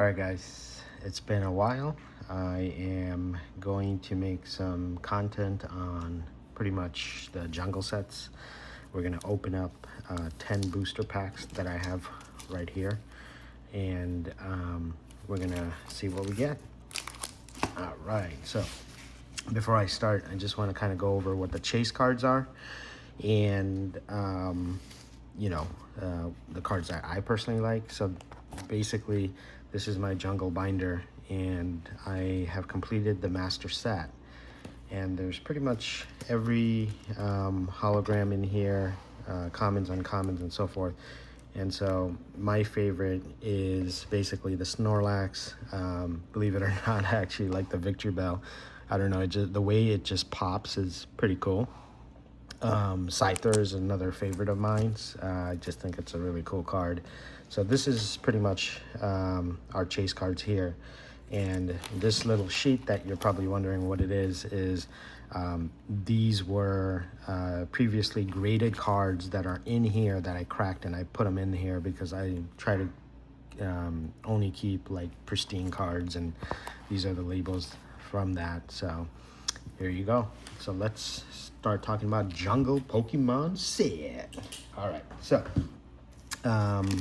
All right, guys, it's been a while. I am going to make some content on pretty much the jungle sets. We're going to open up 10 booster packs that I have right here, and we're going to see what we get. All right, so before I start, I just want to kind of go over what the chase cards are and the cards that I personally like. So basically, this is my jungle binder, and I have completed the master set. And there's pretty much every hologram in here, commons, uncommons, and so forth. And so my favorite is basically the Snorlax. Believe it or not, I actually like the Victory Bell. I don't know, the way it just pops is pretty cool. Scyther is another favorite of mine. I just think it's a really cool card. So this is pretty much our chase cards here. And this little sheet that you're probably wondering what it is these were previously graded cards that are in here that I cracked, and I put them in here because I try to only keep like pristine cards, and these are the labels from that. So here you go. So let's start talking about Jungle Pokemon set. All right, so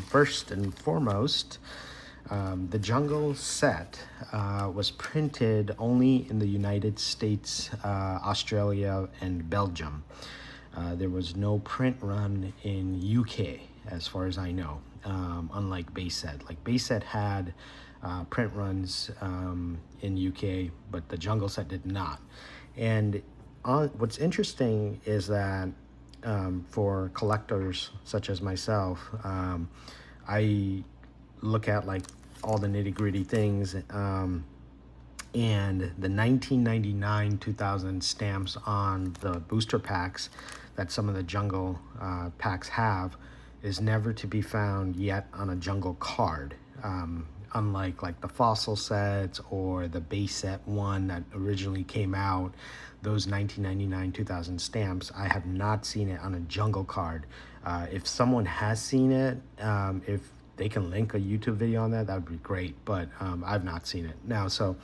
first and foremost, the Jungle set was printed only in the United States, Australia, and Belgium. There was no print run in UK, as far as I know, unlike base set. Like base set had print runs in UK, but the Jungle set did not. And what's interesting is that for collectors such as myself, I look at like all the nitty-gritty things, and the 1999-2000 stamps on the booster packs that some of the jungle packs have is never to be found yet on a jungle card. Unlike like the fossil sets or the base set one that originally came out, those 1999-2000 stamps, I have not seen it on a jungle card. If someone has seen it, if they can link a YouTube video on that, that would be great, but I've not seen it. Now, so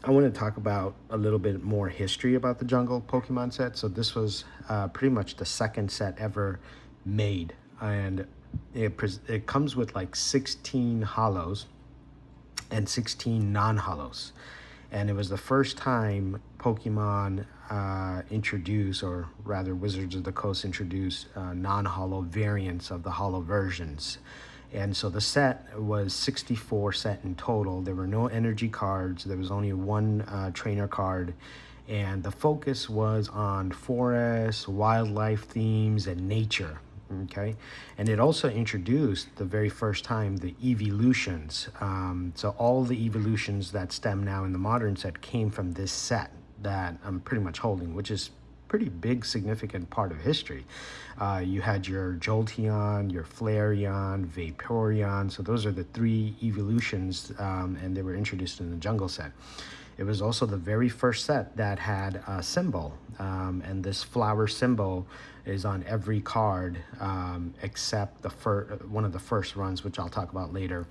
I want to talk about a little bit more history about the Jungle Pokemon set. So this was pretty much the second set ever made, and it comes with like 16 holos and 16 non-holos. And it was the first time Pokemon introduced, or rather Wizards of the Coast introduced non-holo variants of the holo versions. And so the set was 64 set in total. There were no energy cards. There was only one trainer card. And the focus was on forest, wildlife themes, and nature. Okay, and it also introduced the very first time the evolutions. So all the evolutions that stem now in the modern set came from this set that I'm pretty much holding, which is pretty big, significant part of history. You had your Jolteon, your Flareon, Vaporeon. So those are the three evolutions, and they were introduced in the jungle set. It was also the very first set that had a symbol, and this flower symbol is on every card except the one of the first runs, which I'll talk about later.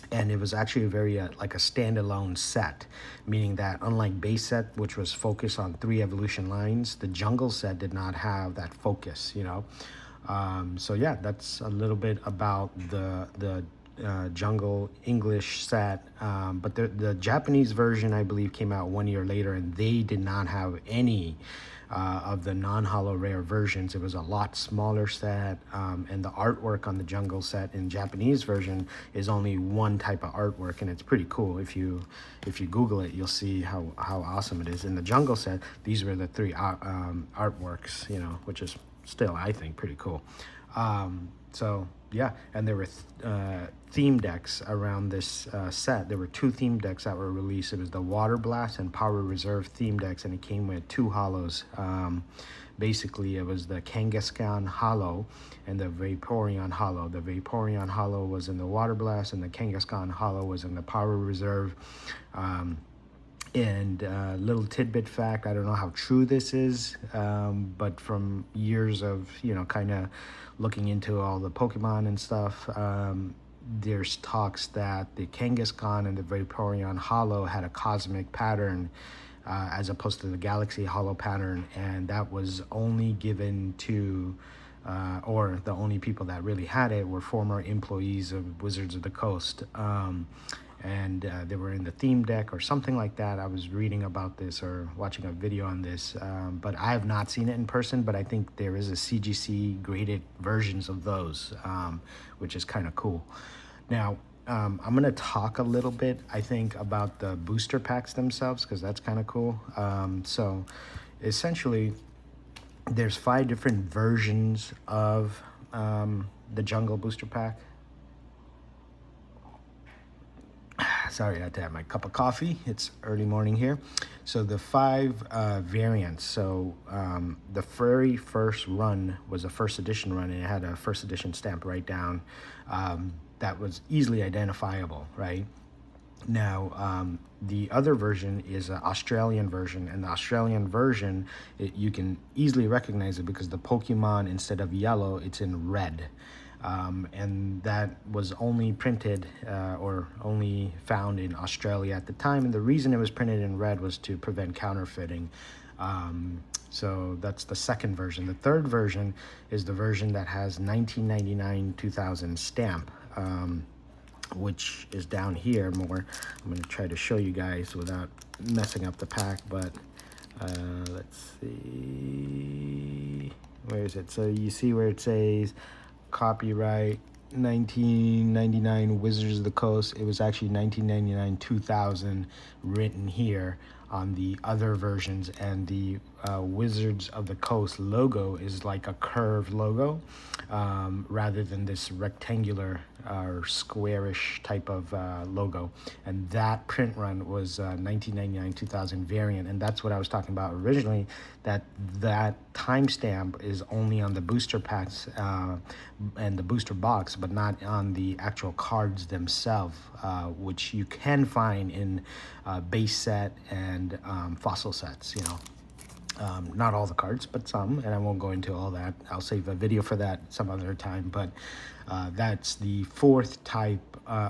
And it was actually very like a standalone set, meaning that unlike base set, which was focused on 3 evolution lines, the jungle set did not have that focus, you know. So yeah, that's a little bit about the jungle English set, but the Japanese version, I believe, came out 1 year later, and they did not have any of the non-holo rare versions. It was a lot smaller set, and the artwork on the jungle set in Japanese version is only one type of artwork, and it's pretty cool. If you Google it, you'll see how awesome it is. In the jungle set, these were the 3 artworks, you know, which is still, I think, pretty cool. So yeah, and there were theme decks around this set. There were 2 theme decks that were released. It was the Water Blast and Power Reserve theme decks, and it came with 2 holos. Basically, it was the Kangaskhan holo and the Vaporeon holo. The Vaporeon holo was in the Water Blast, and the Kangaskhan holo was in the Power Reserve. And little tidbit fact, I don't know how true this is, but from years of, you know, kind of looking into all the Pokemon and stuff, there's talks that the Kangaskhan and the Vaporeon Hollow had a cosmic pattern as opposed to the Galaxy Hollow pattern, and that was only given to or the only people that really had it were former employees of Wizards of the Coast. And they were in the theme deck or something like that. I was reading about this or watching a video on this, but I have not seen it in person, but I think there is a CGC graded versions of those, which is kind of cool. Now, I'm going to talk a little bit, I think, about the booster packs themselves, because that's kind of cool. So essentially, there's 5 different versions of the Jungle booster pack. Sorry, I had to have my cup of coffee. It's early morning here. So the 5 variants. So the very first run was a first edition run, and it had a first edition stamp right down that was easily identifiable, right? Now, the other version is an Australian version, and the Australian version, you can easily recognize it because the Pokemon, instead of yellow, it's in red. And that was only printed or only found in Australia at the time. And the reason it was printed in red was to prevent counterfeiting. So that's the second version. The third version is the version that has 1999-2000 stamp, which is down here more. I'm going to try to show you guys without messing up the pack, but let's see. Where is it? So you see where it says copyright 1999 Wizards of the Coast. It was actually 1999-2000 written here on the other versions, and the Wizards of the Coast logo is like a curved logo rather than this rectangular or squarish type of logo. And that print run was 1999-2000 variant, and that's what I was talking about originally, that timestamp is only on the booster packs and the booster box, but not on the actual cards themselves, which you can find in base set and fossil sets, you know. Not all the cards, but some, and I won't go into all that. I'll save a video for that some other time, but that's the 4th type,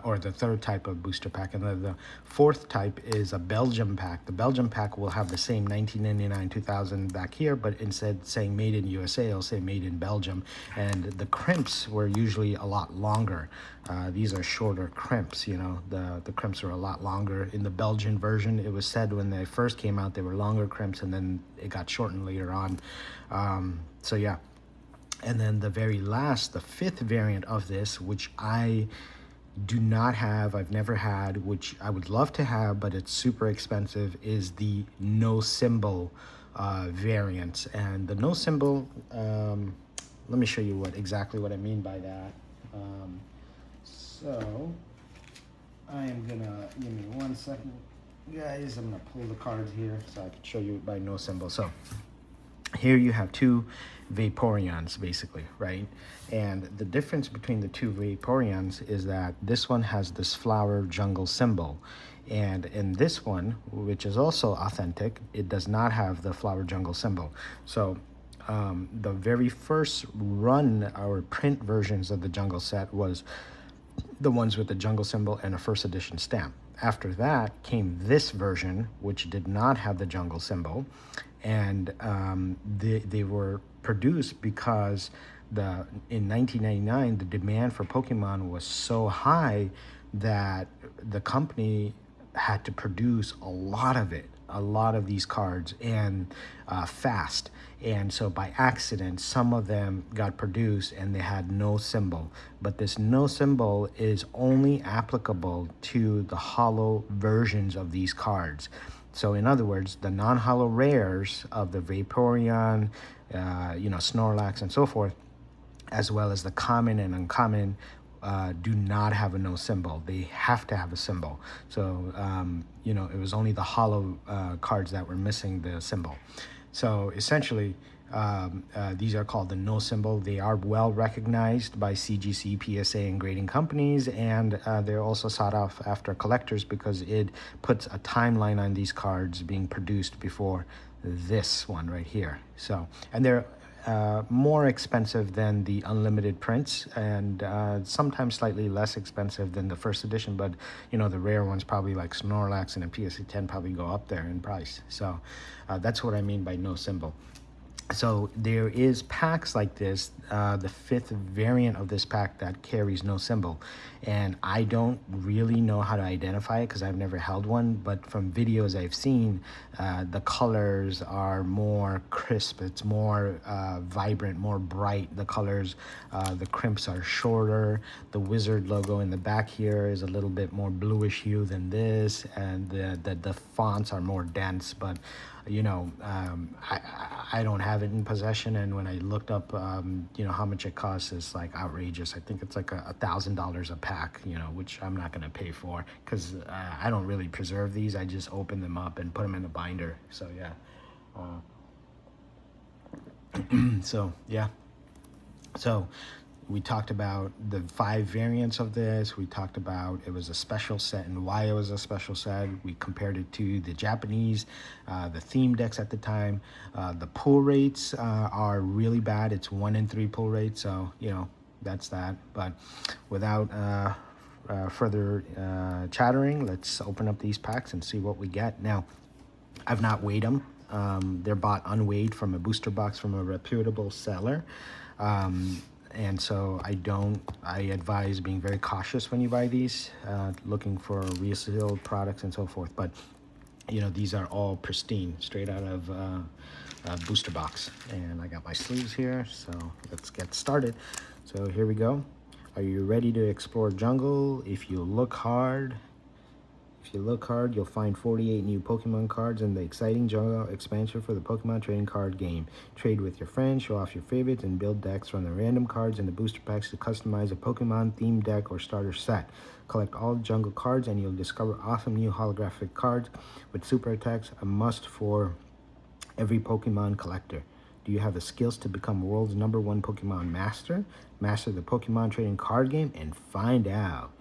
or the 3rd type of booster pack. And the 4th type is a Belgium pack. The Belgium pack will have the same 1999-2000 back here, but instead saying made in USA, it'll say made in Belgium. And the crimps were usually a lot longer. These are shorter crimps, you know, the crimps are a lot longer. In the Belgian version, it was said when they first came out, they were longer crimps, and then it got shortened later on. So yeah. And then the very last, the 5th variant of this, which I do not have, I've never had, which I would love to have, but it's super expensive, is the no symbol variant. And the no symbol, let me show you exactly what I mean by that. So I am gonna, give me 1 second, guys. I'm gonna pull the cards here so I can show you by no symbol. So here you have 2 Vaporeons, basically, right? And the difference between the 2 Vaporeons is that this one has this flower jungle symbol, and in this one, which is also authentic, it does not have the flower jungle symbol. So the very first run or print versions of the jungle set was the ones with the jungle symbol and a first edition stamp. After that came this version, which did not have the jungle symbol, and they were produced because in 1999 the demand for Pokemon was so high that the company had to produce a lot of these cards, and fast. And so by accident, some of them got produced and they had no symbol. But this no symbol is only applicable to the holo versions of these cards. So in other words, the non-holo rares of the Vaporeon, Snorlax and so forth, as well as the common and uncommon, do not have a no symbol. They have to have a symbol. So, it was only the holo cards that were missing the symbol. So essentially, these are called the no symbol. They are well recognized by CGC, PSA, and grading companies, and they're also sought after collectors because it puts a timeline on these cards being produced before this one right here. So, and they're more expensive than the unlimited prints, and sometimes slightly less expensive than the first edition. But you know, the rare ones, probably like Snorlax and a PSA 10, probably go up there in price. So that's what I mean by no symbol. So there is packs like this, the fifth variant of this pack that carries no symbol, and I don't really know how to identify it because I've never held one, but from videos I've seen, the colors are more crisp, it's more vibrant, more bright. The colors, the crimps are shorter, the wizard logo in the back here is a little bit more bluish hue than this, and the fonts are more dense. But you know, I don't have it in possession, and when I looked up, you know, how much it costs, is like outrageous. I think it's like $1,000 a pack, you know, which I'm not gonna pay for because I don't really preserve these. I just open them up and put them in a binder. So yeah, so yeah, so we talked about the 5 variants of this. We talked about it was a special set and why it was a special set. We compared it to the Japanese, the theme decks at the time. The pull rates are really bad. It's 1 in 3 pull rate, so you know, that's that. But without further chattering, let's open up these packs and see what we get. Now, I've not weighed them. They're bought unweighed from a booster box from a reputable seller. And so I advise being very cautious when you buy these, looking for resealed products and so forth. But, you know, these are all pristine, straight out of a booster box. And I got my sleeves here, so let's get started. So here we go. Are you ready to explore jungle? If you look hard, you'll find 48 new Pokemon cards in the exciting jungle expansion for the Pokemon trading card game. Trade with your friends, show off your favorites, and build decks from the random cards in the booster packs to customize a Pokemon themed deck or starter set. Collect all jungle cards and you'll discover awesome new holographic cards with super attacks, a must for every Pokemon collector. Do you have the skills to become world's #1 Pokemon master? Master the Pokemon trading card game and find out.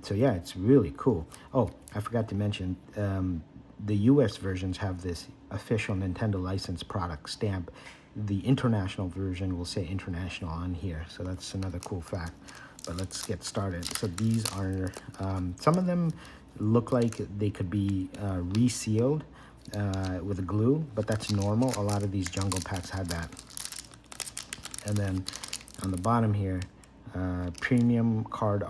So yeah, it's really cool. Oh, I forgot to mention, the US versions have this official Nintendo licensed product stamp. The international version will say international on here, so that's another cool fact. But let's get started. So these are, some of them look like they could be resealed with a glue, but that's normal. A lot of these jungle packs had that. And then on the bottom here, premium card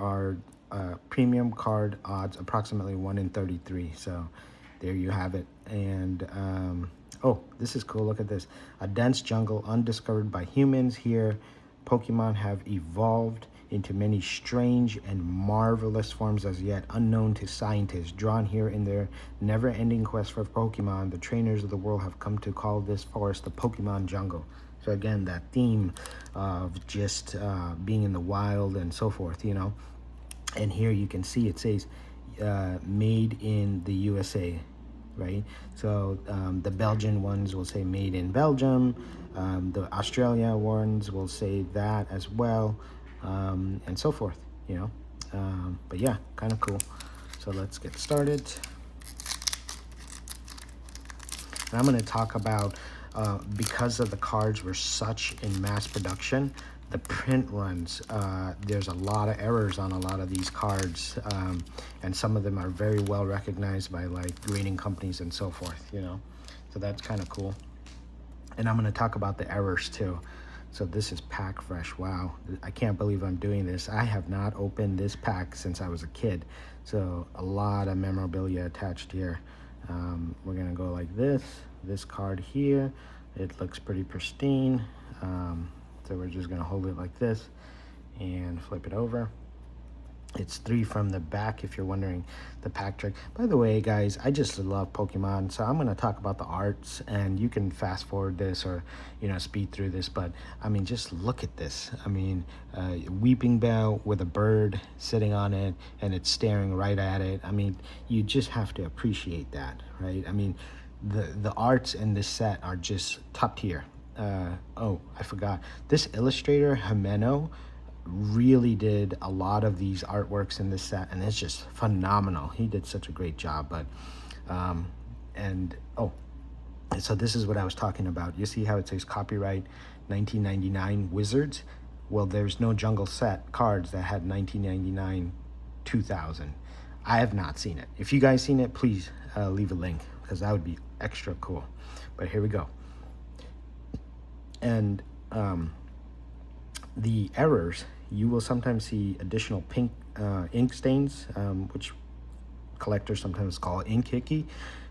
odds approximately 1 in 33. So there you have it. And oh, this is cool. Look at this. A dense jungle undiscovered by humans. Here Pokemon have evolved into many strange and marvelous forms as yet unknown to scientists. Drawn here in their never-ending quest for Pokemon, the trainers of the world have come to call this forest the Pokemon jungle. So again, that theme of just being in the wild and so forth, you know. And here you can see it says made in the USA, right? So the Belgian ones will say made in Belgium. The Australia ones will say that as well, and so forth, you know. But yeah, kind of cool. So let's get started. And I'm going to talk about, because of the cards were such in mass production, the print runs, there's a lot of errors on a lot of these cards, and some of them are very well recognized by like grading companies and so forth, you know. So that's kind of cool. And I'm going to talk about the errors too. So this is pack fresh. Wow, I can't believe I'm doing this. I have not opened this pack since I was a kid, so a lot of memorabilia attached here. We're gonna go like this card here, it looks pretty pristine. So we're just gonna hold it like this and flip it over. It's 3 from the back, if you're wondering the pack trick. By the way, guys, I just love Pokemon, so I'm going to talk about the arts, and you can fast forward this or, you know, speed through this, but I mean, just look at this. I mean, Weeping Bell with a bird sitting on it, and it's staring right at it. I mean, you just have to appreciate that, right? I mean, the arts in this set are just top tier. Oh, I forgot. This illustrator, Jimeno, really did a lot of these artworks in this set, and it's just phenomenal. He did such a great job. But and oh, So this is what I was talking about. You see how it says copyright 1999 Wizards? Well, there's no jungle set cards that had 1999 2000. I have not seen it. If you guys seen it, please leave a link, because that would be extra cool. But here we go. And the errors, you will sometimes see additional pink ink stains, which collectors sometimes call ink hickey.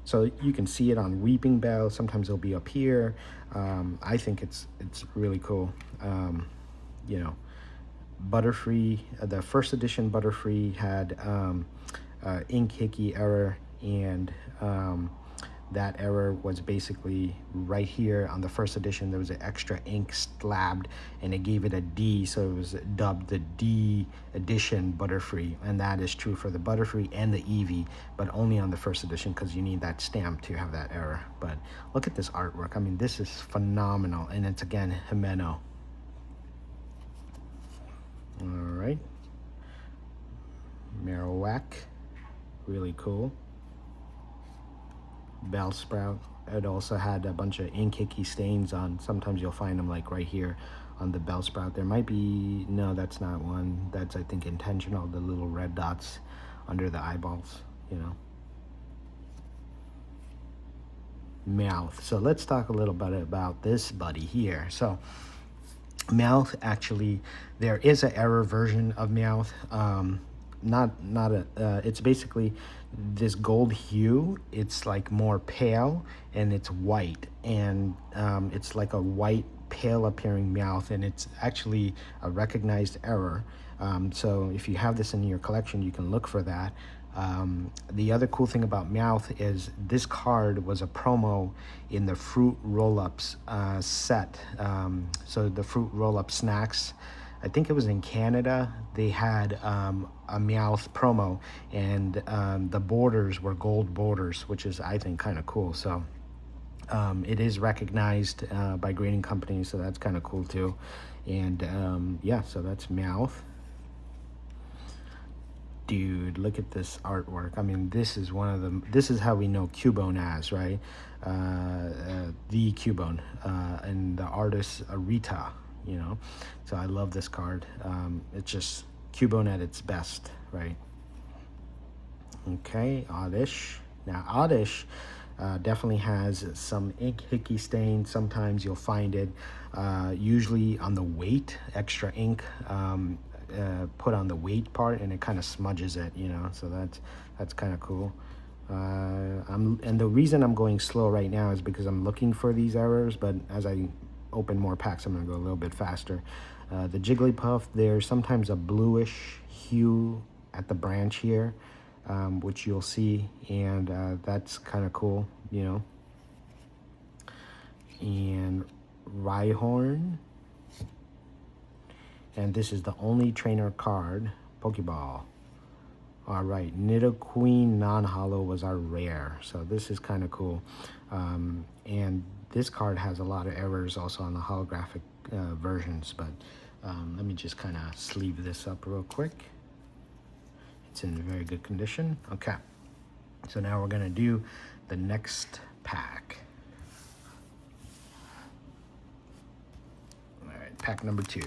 So you can see it on Weeping Bell. Sometimes it'll be up here. I think it's really cool. You know, Butterfree, the first edition Butterfree had ink hickey error, and that error was basically right here on the first edition. There was an extra ink slabbed, and it gave it a D, so it was dubbed the D edition Butterfree, and that is true for the Butterfree and the Eevee, but only on the first edition, because you need that stamp to have that error. But look at this artwork. I mean, this is phenomenal, and it's again Himeno. All right, Marowak, really cool. Bellsprout, it also had a bunch of ink hickey stains on. Sometimes you'll find them like right here on the Bellsprout. There might be, no, that's not one. That's, I think, intentional, the little red dots under the eyeballs, you know. Meowth. So let's talk a little bit about this buddy here. So Meowth, actually, there is an error version of Meowth. It's basically this gold hue. It's like more pale, and it's white, and it's like a white pale appearing Meowth, and it's actually a recognized error. So if you have this in your collection, you can look for that. The other cool thing about Meowth is this card was a promo in the Fruit Roll-Ups set. So the Fruit Roll-Up snacks, I think it was in Canada, they had a Meowth promo, and the borders were gold borders, which is, I think, kind of cool. So it is recognized by grading companies, so that's kind of cool too. And yeah, so that's Meowth. Dude, look at this artwork. I mean, this is one of them. This is how we know Cubone as, right? The Cubone, and the artist Rita, you know. So I love this card. It's just Cubone at its best, right? Okay, Oddish. Now Oddish definitely has some ink hickey stain. Sometimes you'll find it usually on the weight, extra ink put on the weight part, and it kind of smudges it, you know. So that's kind of cool. And the reason I'm going slow right now is because I'm looking for these errors, but as I open more packs, I'm going to go a little bit faster. The Jigglypuff, there's sometimes a bluish hue at the branch here, which you'll see, and that's kind of cool, you know. And Rhyhorn, and this is the only trainer card, Pokeball. All right, Nidoqueen non-holo was our rare, so this is kind of cool. And this card has a lot of errors also on the holographic versions, but let me just kind of sleeve this up real quick. It's in very good condition. Okay, so now we're gonna do the next pack. All right, pack number 2.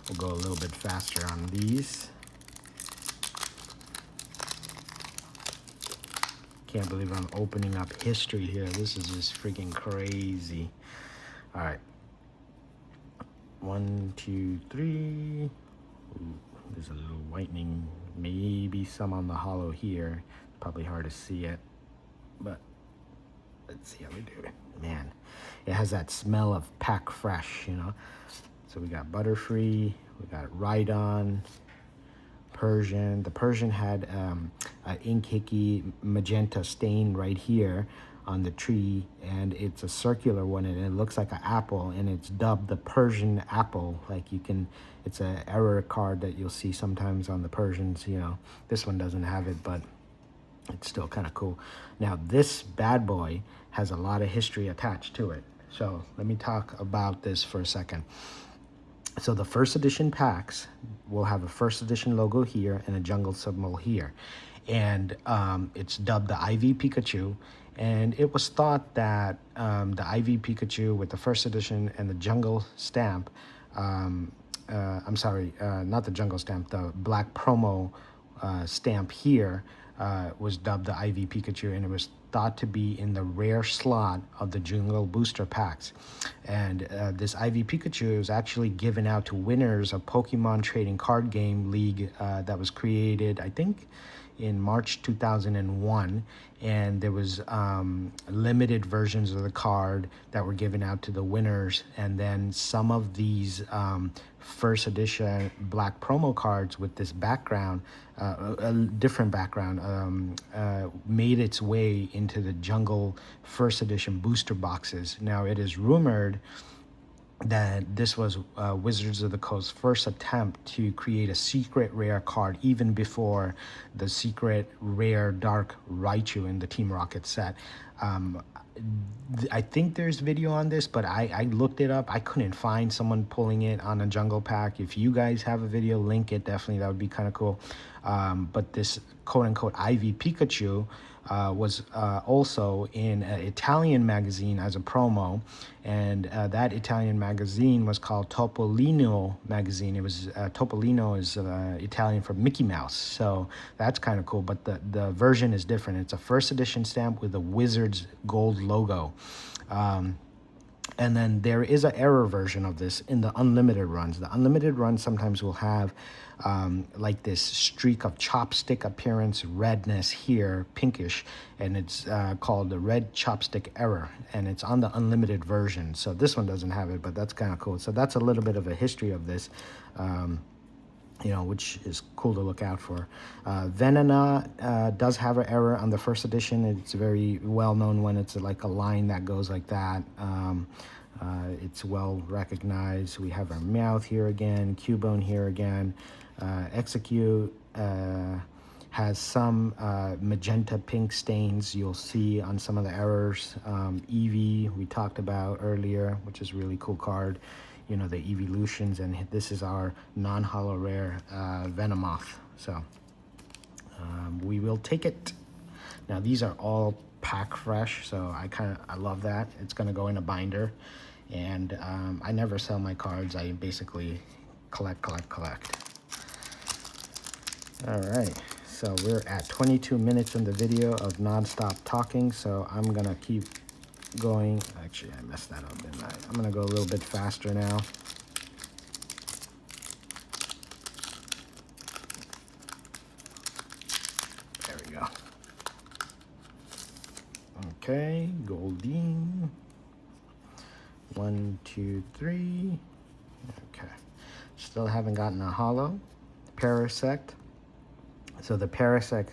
We'll go a little bit faster on these. Can't believe I'm opening up history here. This is just freaking crazy. All right. 1, 2, 3. Ooh, there's a little whitening. Maybe some on the hollow here. Probably hard to see it, but let's see how we do it. Man, it has that smell of pack fresh, you know. So we got Butterfree, we got Rhydon, Persian. The Persian had an ink hickey magenta stain right here on the tree, and it's a circular one, and it looks like an apple, and it's dubbed the Persian apple. Like, you can, it's an error card that you'll see sometimes on the Persians, you know. This one doesn't have it, but it's still kind of cool. Now this bad boy has a lot of history attached to it, so let me talk about this for a second. So the first edition packs will have a first edition logo here and a jungle symbol here. And it's dubbed the IV Pikachu. And it was thought that the IV Pikachu with the first edition and the jungle stamp, I'm sorry, not the jungle stamp, the black promo stamp here was dubbed the IV Pikachu, and it was thought to be in the rare slot of the Jungle Booster packs. And this IV Pikachu is actually given out to winners of Pokemon Trading Card Game League that was created, I think, in March 2001, and there was limited versions of the card that were given out to the winners, and then some of these first edition black promo cards with this background, a different background, made its way into the Jungle first edition booster boxes. Now it is rumored that this was Wizards of the Coast's first attempt to create a secret rare card, even before the secret rare Dark Raichu in the Team Rocket set. I think there's video on this, but I looked it up. I couldn't find someone pulling it on a jungle pack. If you guys have a video, link it. Definitely, that would be kind of cool. But this quote-unquote IV Pikachu was also in an Italian magazine as a promo, and that Italian magazine was called Topolino magazine. It was Topolino is Italian for Mickey Mouse, so that's kind of cool. But the version is different. It's a first edition stamp with a Wizards gold logo. And then there is an error version of this in the unlimited runs. The unlimited runs sometimes will have like this streak of chopstick appearance, redness here, pinkish, and it's called the red chopstick error, and it's on the unlimited version. So this one doesn't have it, but that's kind of cool. So that's a little bit of a history of this. You know, which is cool to look out for. Venona does have an error on the first edition. It's a very well-known one. It's like a line that goes like that. It's well recognized. We have our mouth here again, Cubone here again. Execute has some magenta pink stains you'll see on some of the errors. Eevee we talked about earlier, which is a really cool card. You know, the evolutions, and this is our non-holo rare Venomoth. So we will take it. Now these are all pack fresh, so I love that. It's gonna go in a binder, and I never sell my cards. I basically collect. All right, so we're at 22 minutes in the video of non-stop talking, so I'm gonna keep going. Actually, I messed that up, didn't I? I'm gonna go a little bit faster now. There we go. Okay, Goldeen. 1, 2, 3. Okay. Still haven't gotten a holo. Parasect. So the Parasect,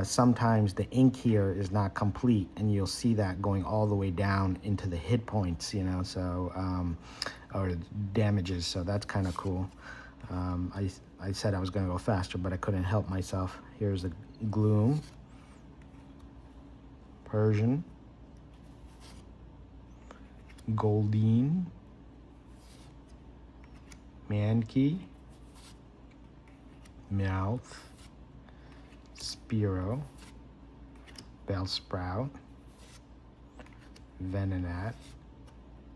sometimes the ink here is not complete, and you'll see that going all the way down into the hit points, you know, so, or damages, so that's kind of cool. I said I was going to go faster, but I couldn't help myself. Here's the Gloom, Persian, Goldeen, Mankey, Mouth, Spearow, Bellsprout, Venonat,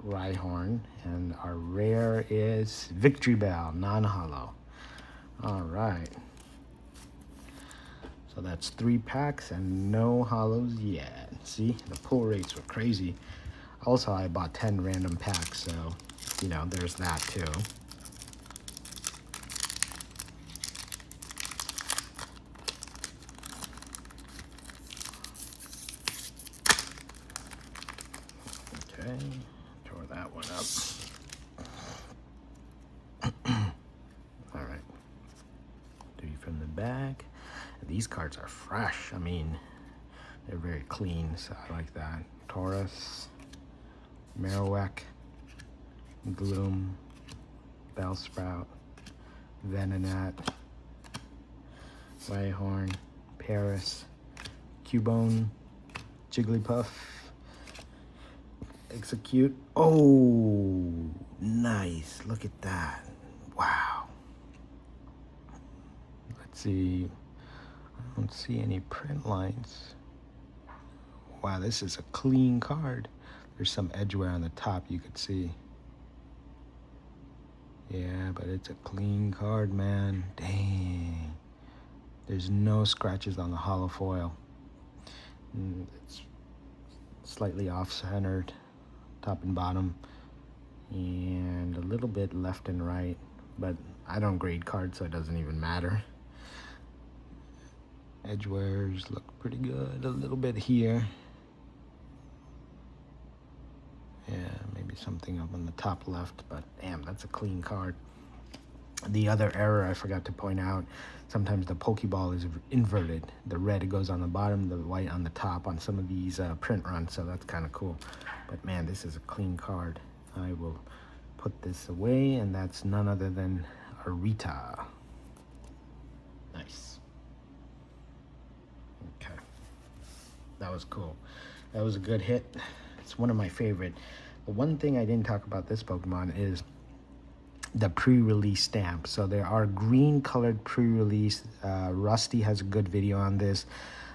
Rhyhorn, and our rare is Victory Bell, non-holo. All right. So that's 3 packs and no holos yet. See, the pull rates were crazy. Also, I bought 10 random packs, so, you know, there's that too. Okay, throw that one up. All right, 3 from the back. These cards are fresh. I mean, they're very clean, so I like that. Taurus, Marowak, Gloom, Bellsprout, Venonat, Rhyhorn, Paris, Cubone, Jigglypuff, Execute. Oh, nice. Look at that. Wow. Let's see. I don't see any print lines. Wow, this is a clean card. There's some edgeware on the top you could see. Yeah, but it's a clean card, man. Dang. There's no scratches on the hollow foil. It's slightly off-centered, top and bottom, and a little bit left and right, but I don't grade cards, so it doesn't even matter. Edgewares look pretty good. A little bit here. Yeah, maybe something up on the top left, but damn, that's a clean card. The other error I forgot to point out, sometimes the Pokeball is inverted. The red goes on the bottom, the white on the top on some of these print runs, so that's kind of cool. But man, this is a clean card. I will put this away, and that's none other than Arita. Nice. Okay. That was cool. That was a good hit. It's one of my favorite. The one thing I didn't talk about this Pokemon is the pre-release stamp. So there are green colored pre-release. Rusty has a good video on this.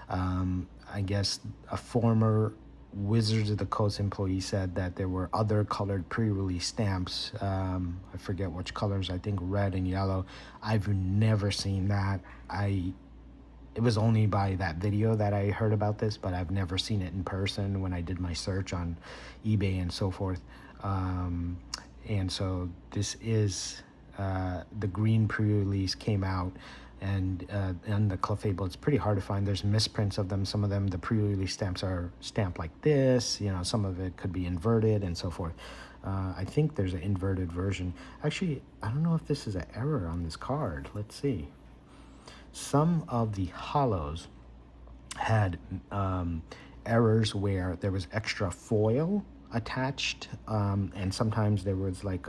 I guess a former Wizards of the Coast employee said that there were other colored pre-release stamps. I forget which colors, I think red and yellow. I've never seen that. It was only by that video that I heard about this, but I've never seen it in person when I did my search on eBay and so forth. And so this is the green pre-release came out, and the Clefable, it's pretty hard to find. There's misprints of them. Some of them, the pre-release stamps are stamped like this. You know, some of it could be inverted and so forth. I think there's an inverted version. Actually, I don't know if this is an error on this card. Let's see. Some of the hollows had errors where there was extra foil attached, and sometimes there was like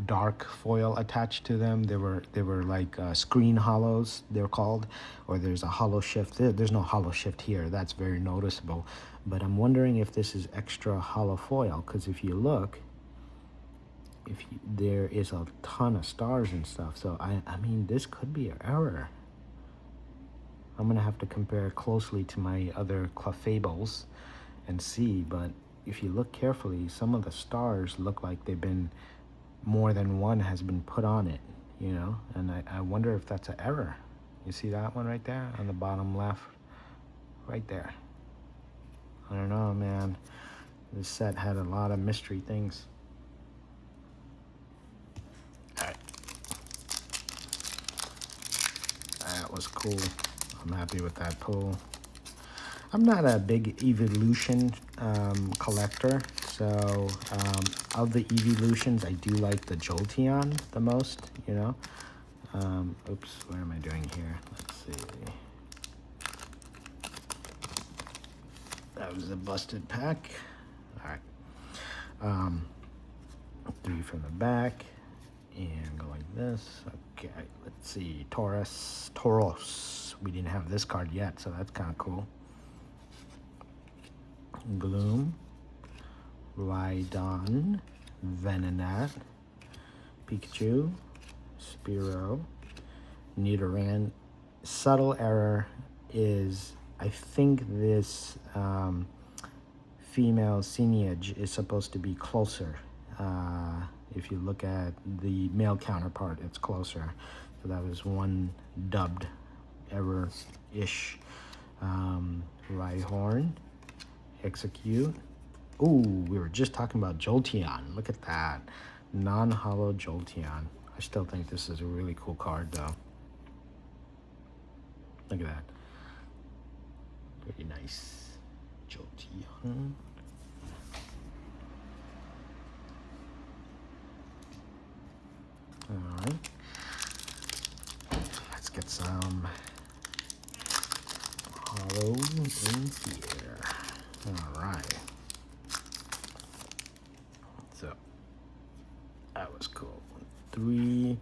dark foil attached to them. They were like screen hollows, they're called, or there's a hollow shift. There's no hollow shift here. That's very noticeable. But I'm wondering if this is extra hollow foil, because if you look, there is a ton of stars and stuff. So I mean, this could be an error. I'm gonna have to compare closely to my other Clefables and see, but if you look carefully, some of the stars look like they've been, more than one has been put on it, you know, and I wonder if that's an error. You see that one right there on the bottom left? Right there. I don't know, man. This set had a lot of mystery things. Alright. That was cool. I'm happy with that pull. I'm not a big evolution collector, so of the evolutions, I do like the Jolteon the most, you know. Oops, what am I doing here? Let's see. That was a busted pack. All right. 3 from the back, and go like this. Okay, let's see. Tauros. We didn't have this card yet, so that's kind of cool. Gloom, Rhydon, Venonat, Pikachu, Spearow, Nidoran. Subtle error is, I think this female lineage is supposed to be closer. If you look at the male counterpart, it's closer. So that was one dubbed error-ish. Rhyhorn, Execute. Ooh, we were just talking about Jolteon. Look at that. Non-hollow Jolteon. I still think this is a really cool card, though. Look at that. Very nice. Jolteon. Alright. Let's get some hollow in here. Alright. So, that was cool. 3.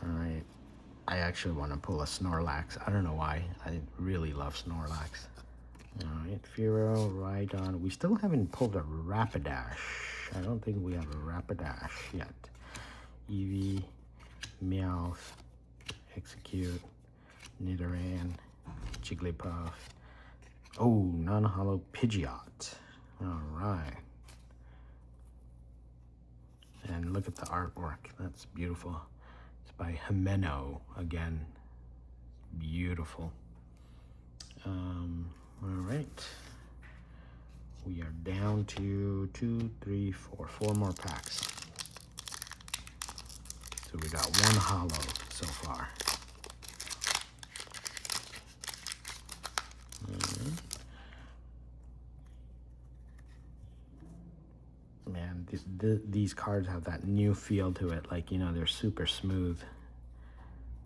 Alright. I actually want to pull a Snorlax. I don't know why. I really love Snorlax. All right, Firo, right on. We still haven't pulled a Rapidash. I don't think we have a Rapidash yet. Eevee, Meowth, Execute, Nidoran, Jigglypuff. Oh, non-hollow Pidgeot. All right. And look at the artwork. That's beautiful. It's by Himeno again. Beautiful. All right. We are down to 2, 3, 4, 4 more packs. So we got one hollow so far. Man, these cards have that new feel to it. Like, you know, they're super smooth.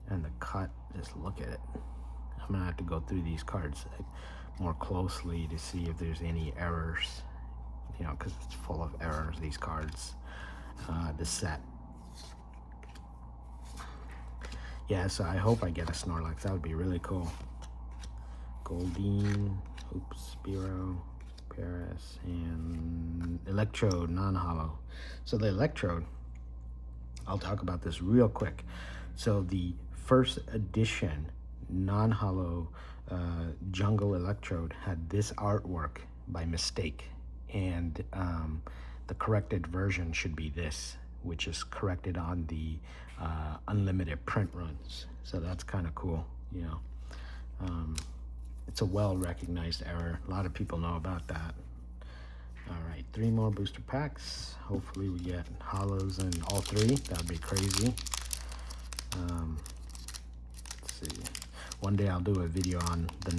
And the cut, just look at it. I'm gonna have to go through these cards more closely to see if there's any errors. You know, because it's full of errors, these cards. The set. Yeah, so I hope I get a Snorlax. That would be really cool. Goldeen, Spearow, Paris, and Electrode, non-hollow. So the Electrode, I'll talk about this real quick. So the first edition non-hollow Jungle Electrode had this artwork by mistake, and the corrected version should be this, which is corrected on the unlimited print runs. So that's kind of cool, you know. It's a well-recognized error. A lot of people know about that. All right, 3 more booster packs. Hopefully we get hollows in all 3. That would be crazy. Let's see. One day I'll do a video on the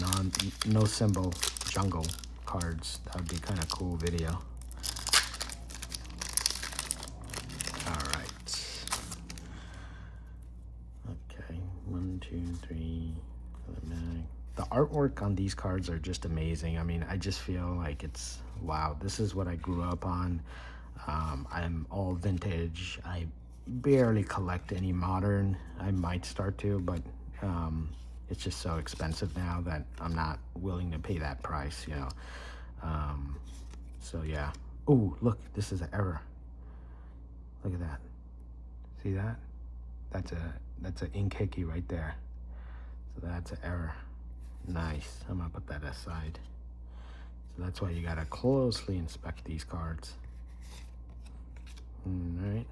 no symbol jungle cards. That would be kind of cool video. All right. Okay, 1, 2, 3. The artwork on these cards are just amazing. I mean, I just feel like it's, wow, this is what I grew up on. I'm all vintage. I barely collect any modern. I might start to, but it's just so expensive now that I'm not willing to pay that price, you know. So yeah. Oh, look, this is an error. Look at that. See that? That's an Inkeki right there. So that's an error. Nice. I'm gonna put that aside. So that's why you gotta closely inspect these cards. All right.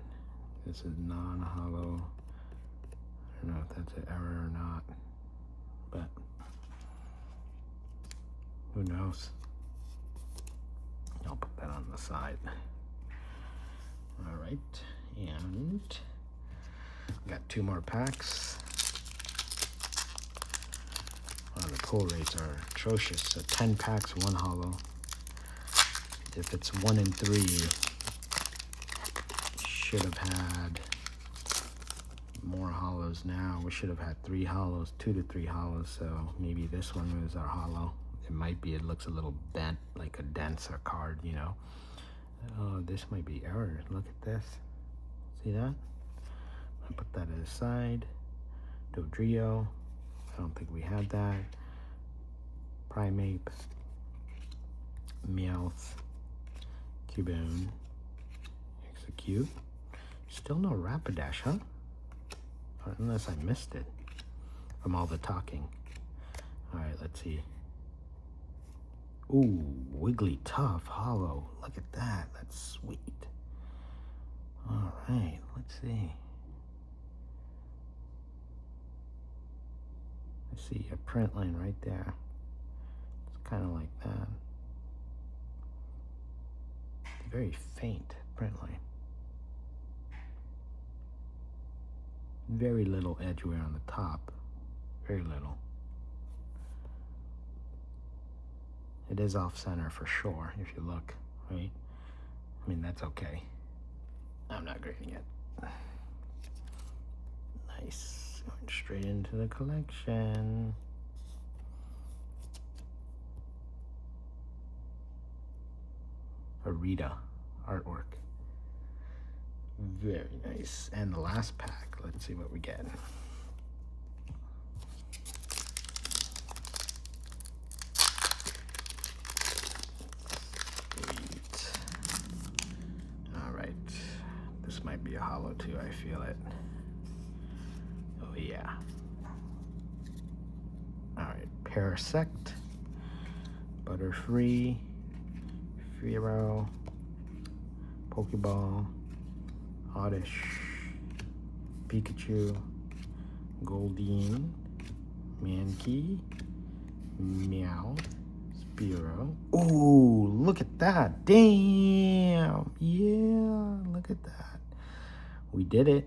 This is non-hollow. I don't know if that's an error or not, but who knows? I'll put that on the side. All right, and got 2 more packs. Wow, the pull rates are atrocious. So 10 packs, 1 hollow. If it's 1 in 3, should have had more hollows now. We should have had 3 hollows, 2 to 3 hollows. So maybe this one was our hollow. It might be. It looks a little bent, like a denser card, you know. Oh, this might be error. Look at this. See that? I put that aside. Dodrio. I don't think we had that. Primeape. Meowth. Cubone. Execute. Still no Rapidash, huh? Unless I missed it from all the talking. All right, let's see. Ooh, Wigglytuff hollow. Look at that. That's sweet. All right, let's see. I see a print line right there. It's kind of like that. It's a very faint print line. Very little edge wear on the top. Very little. It is off center for sure if you look, right? I mean, that's okay. I'm not grading it. Nice. Going straight into the collection. Arita artwork. Very nice. And the last pack, let's see what we get. a hollow too, I feel it. Oh yeah. Alright, Parasect, Butterfree, Fearow, Pokeball, Oddish, Pikachu, Goldeen, Mankey, Meow, Spearow. Ooh, look at that. Damn. Yeah, look at that. We did it.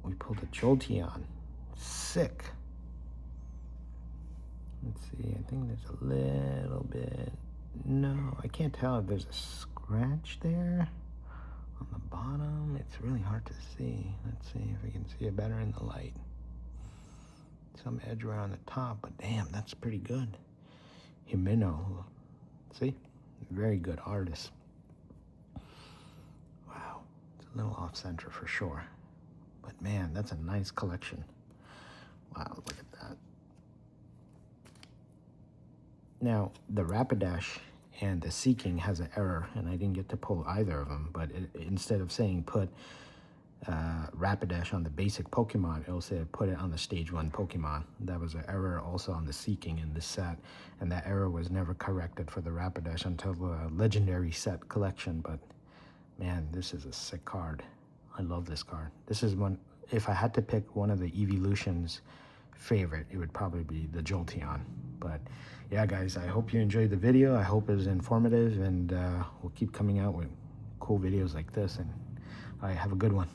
We pulled a Jolteon. Sick. Let's see. I think there's a little bit. No, I can't tell if there's a scratch there on the bottom. It's really hard to see. Let's see if we can see it better in the light. Some edge around the top, but damn, that's pretty good. Himeno. See? Very good artist. Wow. It's a little off-center for sure. But man, that's a nice collection. Wow, look at that. Now, the Rapidash and the Seeking has an error, and I didn't get to pull either of them, but instead of saying put Rapidash on the basic Pokemon, it'll say put it on the stage 1 Pokemon. That was an error also on the Seeking in this set, and that error was never corrected for the Rapidash until the Legendary set collection. But man, this is a sick card. I love this card. This is one, if I had to pick one of the Evolution's favorite, it would probably be the Jolteon. But yeah, guys, I hope you enjoyed the video. I hope it was informative, and we'll keep coming out with cool videos like this. And all right, have a good one.